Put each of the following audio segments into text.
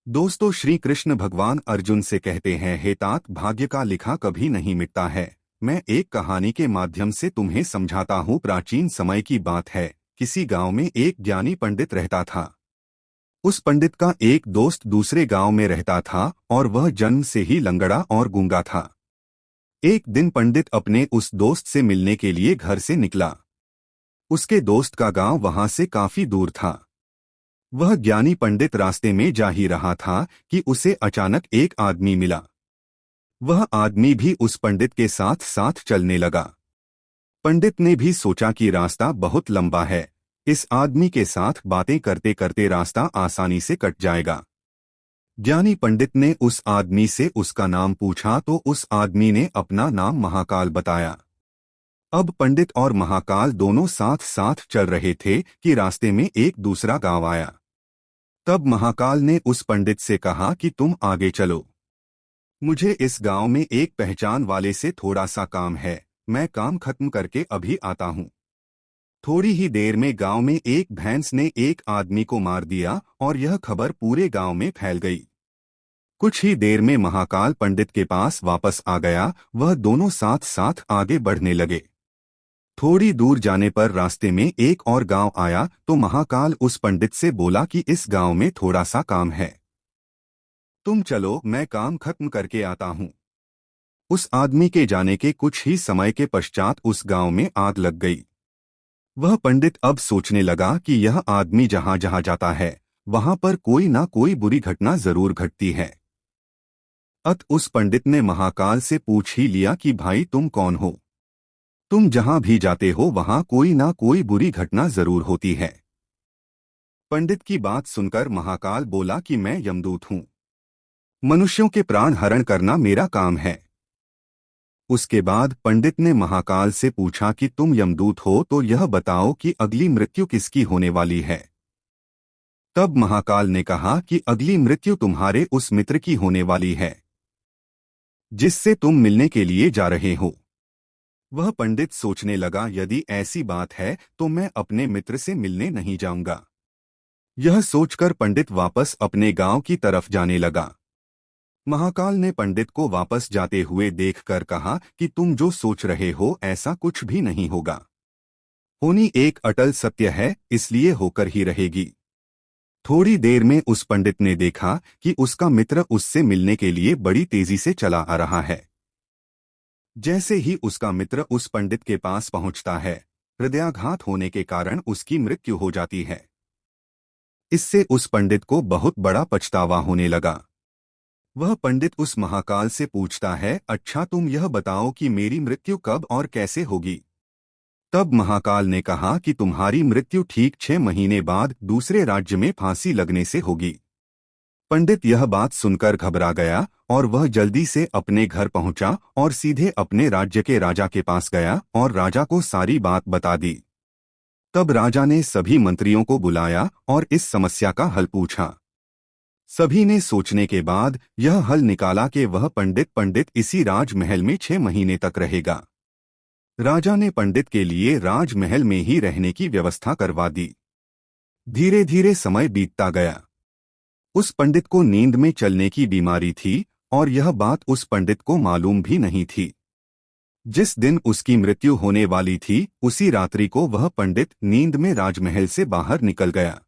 दोस्तों, श्री कृष्ण भगवान अर्जुन से कहते हैं, हे तात, भाग्य का लिखा कभी नहीं मिटता है। मैं एक कहानी के माध्यम से तुम्हें समझाता हूँ। प्राचीन समय की बात है। किसी गांव में एक ज्ञानी पंडित रहता था। उस पंडित का एक दोस्त दूसरे गांव में रहता था और वह जन्म से ही लंगड़ा और गूंगा था। एक दिन पंडित अपने उस दोस्त से मिलने के लिए घर से निकला। उसके दोस्त का गांव वहां से काफी दूर था। वह ज्ञानी पंडित रास्ते में जा ही रहा था कि उसे अचानक एक आदमी मिला। वह आदमी भी उस पंडित के साथ साथ चलने लगा। पंडित ने भी सोचा कि रास्ता बहुत लंबा है, इस आदमी के साथ बातें करते करते रास्ता आसानी से कट जाएगा। ज्ञानी पंडित ने उस आदमी से उसका नाम पूछा तो उस आदमी ने अपना नाम महाकाल बताया। अब पंडित और महाकाल दोनों साथ साथ चल रहे थे कि रास्ते में एक दूसरा गांव आया। तब महाकाल ने उस पंडित से कहा कि तुम आगे चलो। मुझे इस गांव में एक पहचान वाले से थोड़ा सा काम है, मैं काम खत्म करके अभी आता हूँ। थोड़ी ही देर में गांव में एक भैंस ने एक आदमी को मार दिया और यह खबर पूरे गांव में फैल गई। कुछ ही देर में महाकाल पंडित के पास वापस आ गया। वह दोनों साथ साथ आगे बढ़ने लगे। थोड़ी दूर जाने पर रास्ते में एक और गांव आया तो महाकाल उस पंडित से बोला कि इस गांव में थोड़ा सा काम है, तुम चलो, मैं काम खत्म करके आता हूं। उस आदमी के जाने के कुछ ही समय के पश्चात उस गांव में आग लग गई। वह पंडित अब सोचने लगा कि यह आदमी जहां जहां जाता है वहां पर कोई ना कोई बुरी घटना जरूर घटती है। उस पंडित ने महाकाल से पूछ ही लिया कि भाई, तुम कौन हो? तुम जहां भी जाते हो वहां कोई ना कोई बुरी घटना जरूर होती है। पंडित की बात सुनकर महाकाल बोला कि मैं यमदूत हूं, मनुष्यों के प्राण हरण करना मेरा काम है। उसके बाद पंडित ने महाकाल से पूछा कि तुम यमदूत हो तो यह बताओ कि अगली मृत्यु किसकी होने वाली है। तब महाकाल ने कहा कि अगली मृत्यु तुम्हारे उस मित्र की होने वाली है जिससे तुम मिलने के लिए जा रहे हो। वह पंडित सोचने लगा, यदि ऐसी बात है तो मैं अपने मित्र से मिलने नहीं जाऊंगा। यह सोचकर पंडित वापस अपने गांव की तरफ जाने लगा। महाकाल ने पंडित को वापस जाते हुए देखकर कहा कि तुम जो सोच रहे हो ऐसा कुछ भी नहीं होगा। होनी एक अटल सत्य है, इसलिए होकर ही रहेगी। थोड़ी देर में उस पंडित ने देखा कि उसका मित्र उससे मिलने के लिए बड़ी तेजी से चला आ रहा है। जैसे ही उसका मित्र उस पंडित के पास पहुंचता है, हृदयाघात होने के कारण उसकी मृत्यु हो जाती है। इससे उस पंडित को बहुत बड़ा पछतावा होने लगा। वह पंडित उस महाकाल से पूछता है, अच्छा तुम यह बताओ कि मेरी मृत्यु कब और कैसे होगी? तब महाकाल ने कहा कि तुम्हारी मृत्यु ठीक 6 महीने बाद दूसरे राज्य में फांसी लगने से होगी। पंडित यह बात सुनकर घबरा गया और वह जल्दी से अपने घर पहुंचा और सीधे अपने राज्य के राजा के पास गया और राजा को सारी बात बता दी। तब राजा ने सभी मंत्रियों को बुलाया और इस समस्या का हल पूछा। सभी ने सोचने के बाद यह हल निकाला कि वह पंडित इसी राजमहल में 6 महीने तक रहेगा। राजा ने पंडित के लिए राजमहल में ही रहने की व्यवस्था करवा दी। धीरे धीरे समय बीतता गया। उस पंडित को नींद में चलने की बीमारी थी और यह बात उस पंडित को मालूम भी नहीं थी। जिस दिन उसकी मृत्यु होने वाली थी उसी रात्रि को वह पंडित नींद में राजमहल से बाहर निकल गया।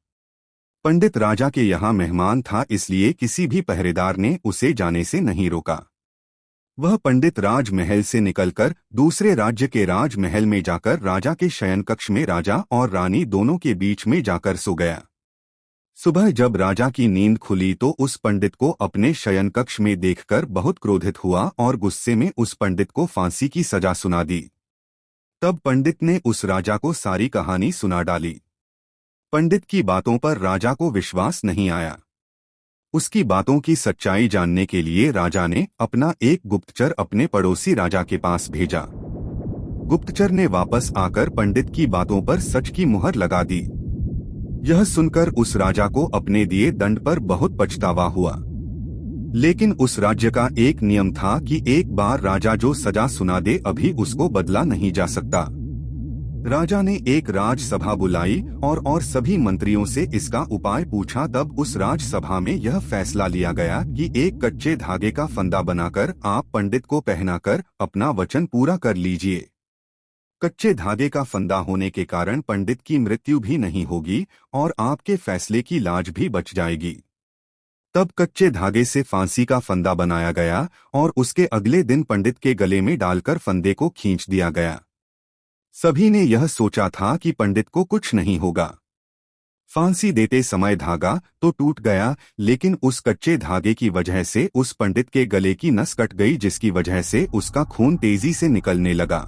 पंडित राजा के यहाँ मेहमान था, इसलिए किसी भी पहरेदार ने उसे जाने से नहीं रोका। वह पंडित राजमहल से निकलकर दूसरे राज्य के राजमहल में जाकर राजा के शयन कक्ष में राजा और रानी दोनों के बीच में जाकर सो गया। सुबह जब राजा की नींद खुली तो उस पंडित को अपने शयन कक्ष में देखकर बहुत क्रोधित हुआ और गुस्से में उस पंडित को फांसी की सजा सुना दी। तब पंडित ने उस राजा को सारी कहानी सुना डाली। पंडित की बातों पर राजा को विश्वास नहीं आया। उसकी बातों की सच्चाई जानने के लिए राजा ने अपना एक गुप्तचर अपने पड़ोसी राजा के पास भेजा। गुप्तचर ने वापस आकर पंडित की बातों पर सच की मुहर लगा दी। यह सुनकर उस राजा को अपने दिए दंड पर बहुत पछतावा हुआ। लेकिन उस राज्य का एक नियम था कि एक बार राजा जो सजा सुना दे अभी उसको बदला नहीं जा सकता। राजा ने एक राजसभा बुलाई और सभी मंत्रियों से इसका उपाय पूछा। तब उस राजसभा में यह फैसला लिया गया कि एक कच्चे धागे का फंदा बनाकर आप पंडित को पहनाकर अपना वचन पूरा कर लीजिए। कच्चे धागे का फंदा होने के कारण पंडित की मृत्यु भी नहीं होगी और आपके फैसले की लाज भी बच जाएगी। तब कच्चे धागे से फांसी का फंदा बनाया गया और उसके अगले दिन पंडित के गले में डालकर फंदे को खींच दिया गया। सभी ने यह सोचा था कि पंडित को कुछ नहीं होगा। फांसी देते समय धागा तो टूट गया, लेकिन उस कच्चे धागे की वजह से उस पंडित के गले की नस कट गई, जिसकी वजह से उसका खून तेजी से निकलने लगा।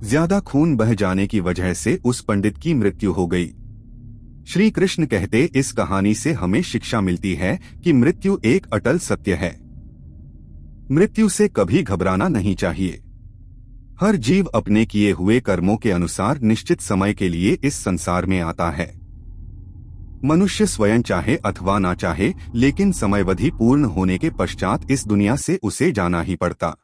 ज्यादा खून बह जाने की वजह से उस पंडित की मृत्यु हो गई। श्री कृष्ण कहते इस कहानी से हमें शिक्षा मिलती है कि मृत्यु एक अटल सत्य है। मृत्यु से कभी घबराना नहीं चाहिए। हर जीव अपने किए हुए कर्मों के अनुसार निश्चित समय के लिए इस संसार में आता है। मनुष्य स्वयं चाहे अथवा ना चाहे, लेकिन समयावधि पूर्ण होने के पश्चात इस दुनिया से उसे जाना ही पड़ता।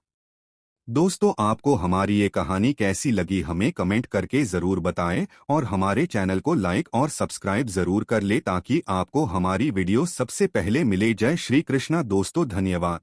दोस्तों, आपको हमारी ये कहानी कैसी लगी हमें कमेंट करके जरूर बताएं और हमारे चैनल को लाइक और सब्सक्राइब जरूर कर ले ताकि आपको हमारी वीडियो सबसे पहले मिले। जय श्री कृष्णा दोस्तों, धन्यवाद।